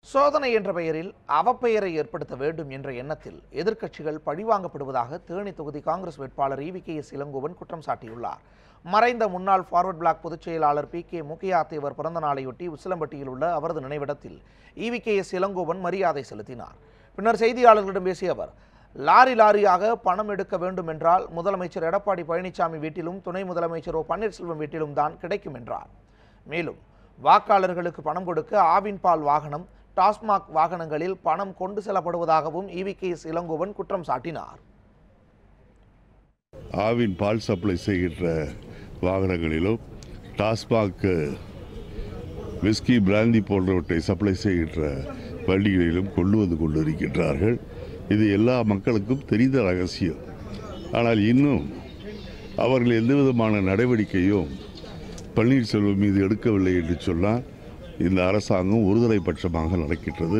சோதனை என்ற பெயரில் அவப்பெயரை ஏற்படுத்த வேண்டும் என்ற எண்ணத்தில் எதிர்க்கட்சிகள் பழிவாங்கப்படுவதாக தேனி தொகுதி காங்கிரஸ் வேட்பாளர் EVKS இளங்கோவன் குற்றம் சாட்டியுள்ளார். மறைந்த முன்னாள் ஃபார்வர்ட் பிளாக் பொதுச் செயலாளர் PK முக்கியாத்தேவர் பிறந்த நாளையொட்டி உசிலம்பட்டியில் உள்ள அவரது நினைவிடத்தில் EVKS இளங்கோவன் மரியாதை செலுத்தினார். பின்னர் செய்தியாளர்களிடம் பேசிய அவர், லாரியாக பணம் எடுக்க வேண்டும் என்றால் முதலமைச்சர் எடப்பாடி பழனிசாமி வீட்டிலும் துணை முதலமைச்சர் பன்னீர்செல்வம் வீட்டிலும் தான் கிடைக்கும் என்றார். மேலும் வாக்காளர்களுக்கு பணம் கொடுக்க ஆவின் பால் வாகனம், டாஸ்மாக் வாகனங்களில் பணம் கொண்டு செல்லப்படுவதாகவும் EVKS இளங்கோவன் குற்றம் சாட்டினார். ஆவின் பால் சப்ளை செய்கின்ற வாகனங்களிலும் டாஸ்மாக் விஸ்கி பிராந்தி போன்றவற்றை சப்ளை செய்கின்ற வண்டிகளிலும் கொண்டு வந்து கொண்டிருக்கின்றார்கள். இது எல்லா மக்களுக்கும் தெரிந்த ரகசியம். ஆனால் இன்னும் அவர்கள் எந்த விதமான நடவடிக்கையும் பன்னீர்செல்வம் மீது எடுக்கவில்லை என்று சொன்னால் இந்த அரசாங்கம் ஒருதலை பட்சமாக நடக்கின்றது.